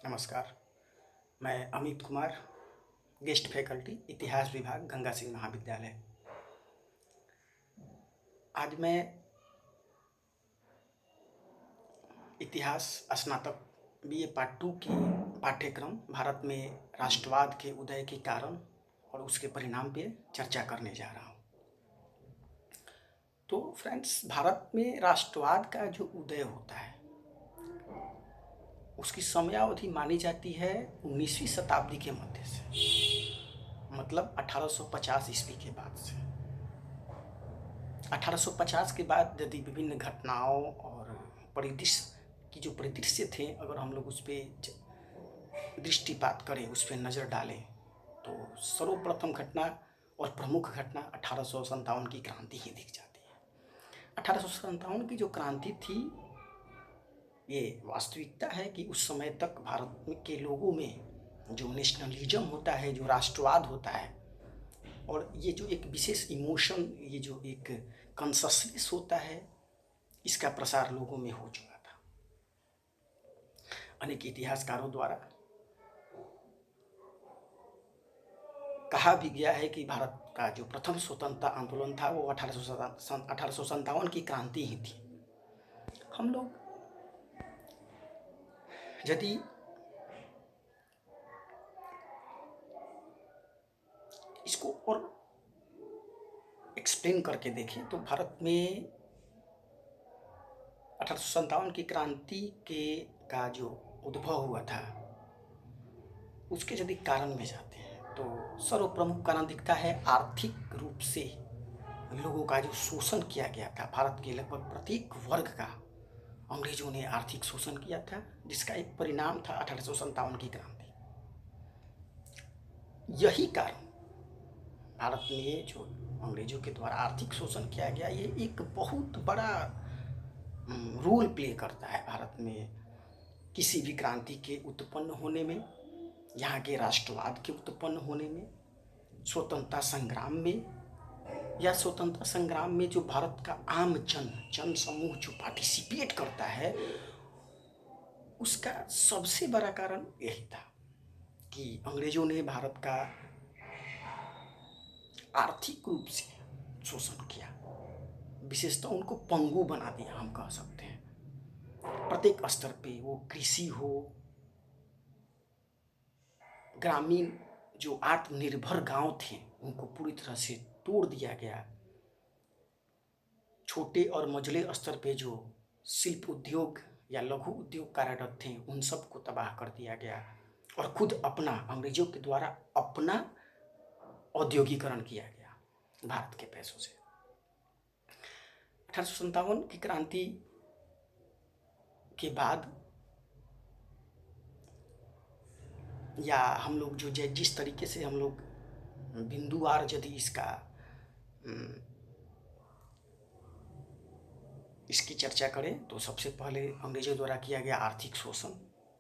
नमस्कार। मैं Amit Kumar, guest faculty, इतिहास विभाग, गंगा सिंह महाविद्यालय। आज मैं इतिहास स्नातक बीए पार्ट 2 की पाठ्यक्रम भारत में राष्ट्रवाद के उदय के कारण और उसके परिणाम पे चर्चा करने जा रहा हूँ। तो फ्रेंड्स, भारत में राष्ट्रवाद का जो उदय होता है उसकी समयावधि मानी जाती है 19वीं शताब्दी के मध्य से, मतलब 1850 ईस्वी के बाद से। 1850 के बाद यदि विभिन्न घटनाओं और परिदृश्य की जो परिदृश्य थे, अगर हम लोग उस पर दृष्टिपात करें, उस पर नज़र डालें, तो सर्वप्रथम घटना और प्रमुख घटना 1857 की क्रांति ही दिख जाती है। 1857 की जो क्रांति थी, ये वास्तविकता है कि उस समय तक भारत के लोगों में जो नेशनलिज्म होता है, जो राष्ट्रवाद होता है, और ये जो एक विशेष इमोशन, ये जो एक कॉन्शसनेस होता है, इसका प्रसार लोगों में हो चुका था। अनेक इतिहासकारों द्वारा कहा भी गया है कि भारत का जो प्रथम स्वतंत्रता आंदोलन था वो 1857 की क्रांति ही थी। हम लोग यदि इसको और एक्सप्लेन करके देखें तो भारत में 1857 की क्रांति का जो उद्भव हुआ था, उसके यदि कारण में जाते हैं तो सर्वप्रमुख कारण दिखता है आर्थिक रूप से लोगों का जो शोषण किया गया था। भारत के लगभग प्रत्येक वर्ग का अंग्रेजों ने आर्थिक शोषण किया था, जिसका एक परिणाम था 1857 की क्रांति। यही कारण भारत में जो अंग्रेजों के द्वारा आर्थिक शोषण किया गया, ये एक बहुत बड़ा रोल प्ले करता है भारत में किसी भी क्रांति के उत्पन्न होने में, यहाँ के राष्ट्रवाद के उत्पन्न होने में, स्वतंत्रता संग्राम में, या स्वतंत्रता संग्राम में जो भारत का आम जन समूह जो पार्टिसिपेट करता है, उसका सबसे बड़ा कारण यही था कि अंग्रेजों ने भारत का आर्थिक रूप से शोषण किया, विशेषतः उनको पंगु बना दिया, हम कह सकते हैं। प्रत्येक स्तर पे, वो कृषि हो, ग्रामीण जो आत्मनिर्भर गांव थे उनको पूरी तरह से तोड़ दिया गया। छोटे और मझले स्तर पे जो शिल्प उद्योग या लघु उद्योग कार्यरत थे, उन सबको तबाह कर दिया गया और खुद अपना, अंग्रेजों के द्वारा अपना औद्योगिकरण किया गया भारत के पैसों से। 1857 की क्रांति के बाद, या हम लोग जो जिस तरीके से हम लोग बिंदुवार यदि इसकी चर्चा करें, तो सबसे पहले अंग्रेजों द्वारा किया गया आर्थिक शोषण।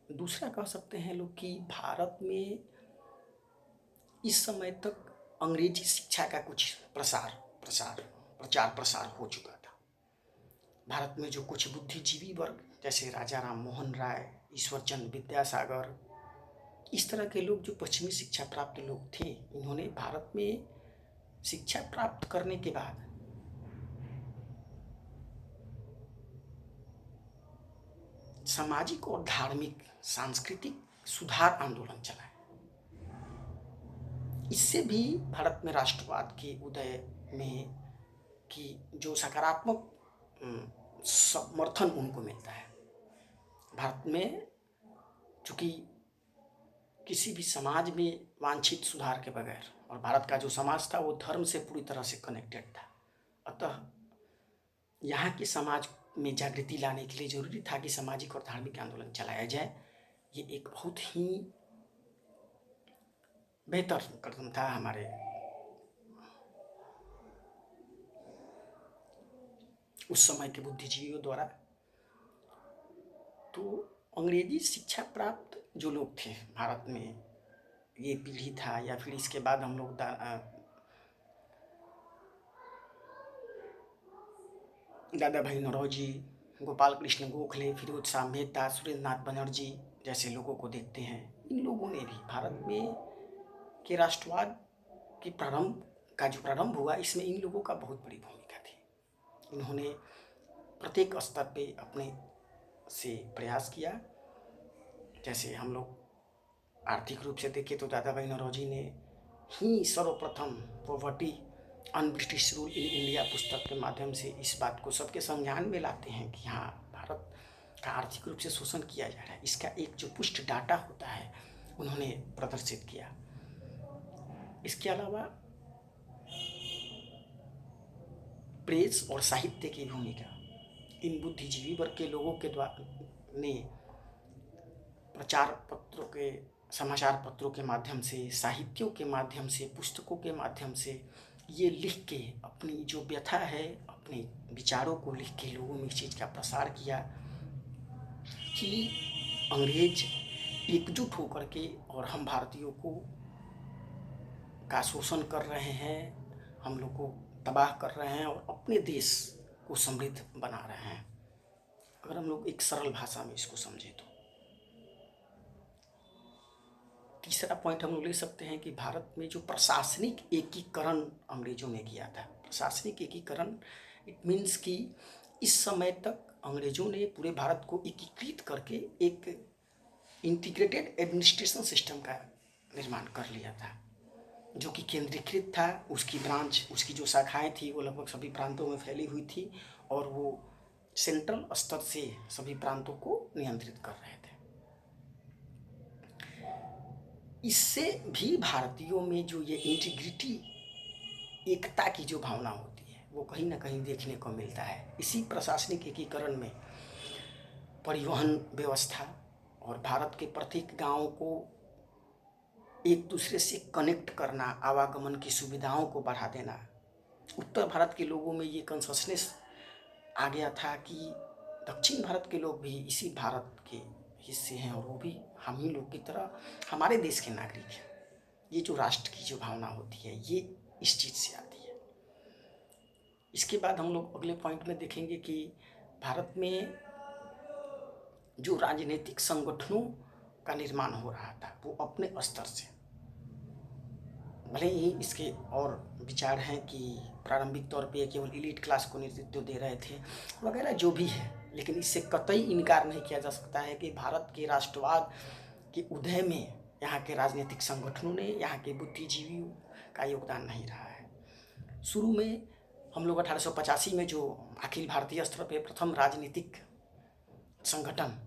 दूसरा कह सकते हैं लोग कि भारत में इस समय तक अंग्रेजी शिक्षा का कुछ प्रचार प्रसार हो चुका था। भारत में जो कुछ बुद्धिजीवी वर्ग, जैसे राजा राम मोहन राय, ईश्वरचंद विद्यासागर, इस तरह के लोग जो पश्चिमी शिक्षा प्राप्त लोग थे, इन्होंने भारत में शिक्षा प्राप्त करने के बाद सामाजिक और धार्मिक सांस्कृतिक सुधार आंदोलन चलाए। इससे भी भारत में राष्ट्रवाद के उदय में की जो सकारात्मक समर्थन उनको मिलता है। भारत में चूँकि किसी भी समाज में वांछित सुधार के बगैर, और भारत का जो समाज था वो धर्म से पूरी तरह से कनेक्टेड था, अतः यहाँ के समाज में जागृति लाने के लिए जरूरी था कि सामाजिक और धार्मिक आंदोलन चलाया जाए। ये एक बहुत ही बेहतर कदम था हमारे उस समय के बुद्धिजीवियों द्वारा। तो अंग्रेजी शिक्षा प्राप्त जो लोग थे भारत में, ये पीढ़ी था, या फिर इसके बाद हम लोग दादा भाई नौरोजी, गोपाल कृष्ण गोखले, फिरोज शाह मेहता, सुरेंद्र नाथ बनर्जी जैसे लोगों को देखते हैं, इन लोगों ने भी भारत में के राष्ट्रवाद की जो प्रारंभ हुआ, इसमें इन लोगों का बहुत बड़ी भूमिका थी। इन्होंने प्रत्येक स्तर पे अपने से प्रयास किया। जैसे हम लोग आर्थिक रूप से देखें तो दादा भाई नौरोजी ने ही सर्वप्रथम poverty un British rule in India पुस्तक के माध्यम से इस बात को सबके संज्ञान में लाते हैं कि हाँ, भारत का आर्थिक रूप से शोषण किया जा रहा है। इसका एक जो पुष्ट डाटा होता है उन्होंने प्रदर्शित किया। इसके अलावा प्रेस और साहित्य की भूमिका, इन बुद्धिजीवी वर्ग के लोगों के द्वारा ने प्रचार पत्रों के, समाचार पत्रों के माध्यम से, साहित्यों के माध्यम से, पुस्तकों के माध्यम से ये लिख के अपनी जो व्यथा है, अपने विचारों को लिख के लोगों में इस चीज़ का प्रसार किया कि अंग्रेज एकजुट होकर के और हम भारतीयों को का शोषण कर रहे हैं, हम लोग को तबाह कर रहे हैं और अपने देश को समृद्ध बना रहे हैं। अगर हम लोग एक सरल भाषा में इसको समझें तो तीसरा पॉइंट हम लोग ले सकते हैं कि भारत में जो प्रशासनिक एकीकरण अंग्रेजों ने किया था, प्रशासनिक एकीकरण, इट मीन्स कि इस समय तक अंग्रेजों ने पूरे भारत को एकीकृत करके एक इंटीग्रेटेड एडमिनिस्ट्रेशन सिस्टम का निर्माण कर लिया था, जो कि केंद्रीकृत था। उसकी ब्रांच, उसकी जो शाखाएं थी वो लगभग सभी प्रांतों में फैली हुई थी और वो सेंट्रल स्तर से सभी प्रांतों को नियंत्रित कर रहे थे। इससे भी भारतीयों में जो ये इंटीग्रिटी, एकता की जो भावना होती है वो कहीं ना कहीं देखने को मिलता है। इसी प्रशासनिक एकीकरण में परिवहन व्यवस्था और भारत के प्रत्येक गांव को एक दूसरे से कनेक्ट करना, आवागमन की सुविधाओं को बढ़ा देना। उत्तर भारत के लोगों में ये कॉन्शसनेस आ गया था कि दक्षिण भारत के लोग भी इसी भारत के हिस्से हैं और वो भी हम ही लोग की तरह हमारे देश के नागरिक हैं। ये जो राष्ट्र की जो भावना होती है ये इस चीज़ से आती है। इसके बाद हम लोग अगले पॉइंट में देखेंगे कि भारत में जो राजनीतिक संगठनों का निर्माण हो रहा था वो अपने स्तर से, भले ही इसके और विचार हैं कि प्रारंभिक तौर पे केवल एलीट क्लास को नेतृत्व दे रहे थे वगैरह, जो भी है, लेकिन इससे कतई इनकार नहीं किया जा सकता है कि भारत के राष्ट्रवाद के उदय में यहाँ के राजनीतिक संगठनों ने, यहाँ के बुद्धिजीवियों का योगदान नहीं रहा है। शुरू में हम लोग 1885 में जो अखिल भारतीय स्तर पर प्रथम राजनीतिक संगठन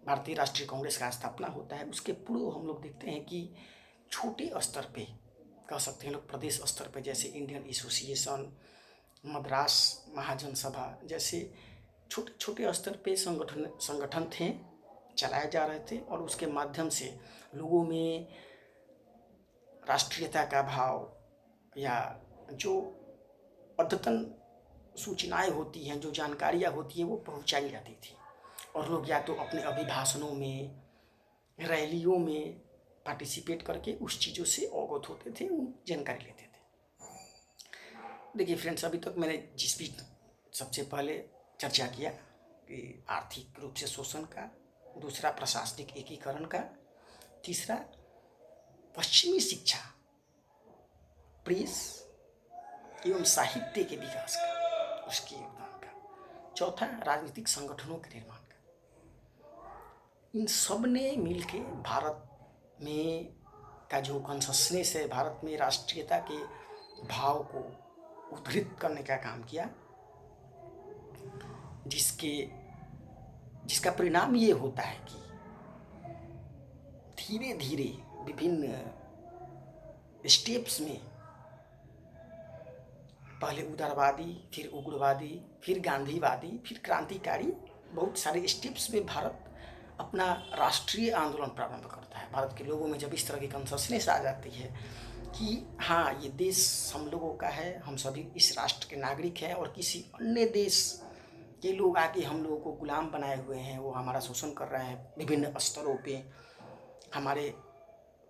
भारतीय राष्ट्रीय कांग्रेस का स्थापना होता है, उसके पूर्व हम लोग देखते हैं कि छोटे स्तर पे, कह सकते हैं लोग प्रदेश स्तर पे, जैसे इंडियन एसोसिएशन, मद्रास महाजन सभा जैसे छोटे छोटे स्तर पे संगठन थे, चलाए जा रहे थे और उसके माध्यम से लोगों में राष्ट्रीयता का भाव या जो अद्यतन सूचनाएं होती हैं, जो जानकारियां होती हैं वो पहुंचाई जाती थी और लोग या तो अपने अभिभाषणों में, रैलियों में पार्टिसिपेट करके उस चीज़ों से अवगत होते थे, उन जानकारी लेते थे। देखिए फ्रेंड्स, अभी तक मैंने जिस भी सबसे पहले चर्चा किया कि आर्थिक रूप से शोषण का, दूसरा प्रशासनिक एकीकरण का, तीसरा पश्चिमी शिक्षा, प्रेस एवं साहित्य के विकास का, उसके योगदान का, चौथा राजनीतिक संगठनों के निर्माण का, इन सब ने मिलके भारत में का जो कॉन्शसनेस है, भारत में राष्ट्रीयता के भाव को उद्धृत करने का काम किया, जिसका परिणाम ये होता है कि धीरे धीरे विभिन्न स्टेप्स में, पहले उदारवादी, फिर उग्रवादी, फिर गांधीवादी, फिर क्रांतिकारी, बहुत सारे स्टेप्स में भारत अपना राष्ट्रीय आंदोलन प्रारंभ करता है। भारत के लोगों में जब इस तरह की कॉन्शसनेस आ जाती है कि हाँ, ये देश हम लोगों का है, हम सभी इस राष्ट्र के नागरिक हैं और किसी अन्य देश के लोग आके हम लोगों को गुलाम बनाए हुए हैं, वो हमारा शोषण कर रहे हैं, विभिन्न स्तरों पे हमारे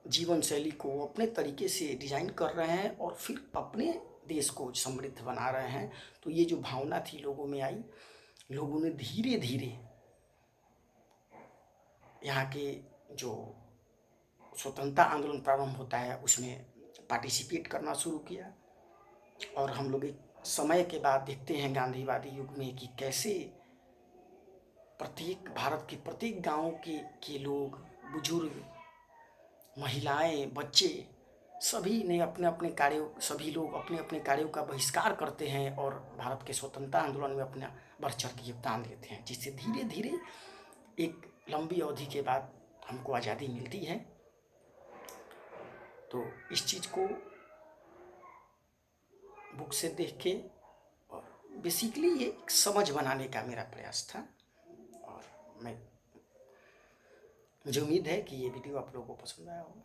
जीवन शैली को अपने तरीके से डिजाइन कर रहे हैं और फिर अपने देश को समृद्ध बना रहे हैं। तो ये जो भावना थी लोगों में आई, लोगों ने धीरे धीरे यहाँ के जो स्वतंत्रता आंदोलन प्रारंभ होता है उसमें पार्टिसिपेट करना शुरू किया। और हम लोग एक समय के बाद देखते हैं गांधीवादी युग में कि कैसे प्रत्येक भारत के प्रत्येक गांव के लोग, बुजुर्ग, महिलाएं, बच्चे, सभी लोग अपने अपने कार्यों का बहिष्कार करते हैं और भारत के स्वतंत्रता आंदोलन में अपना बढ़ चढ़ के योगदान देते हैं, जिससे धीरे धीरे एक लंबी अवधि के बाद हमको आज़ादी मिलती है। तो इस चीज़ को बुक से देख के और बेसिकली ये एक समझ बनाने का मेरा प्रयास था। और मुझे उम्मीद है कि ये वीडियो आप लोगों को पसंद आया होगा।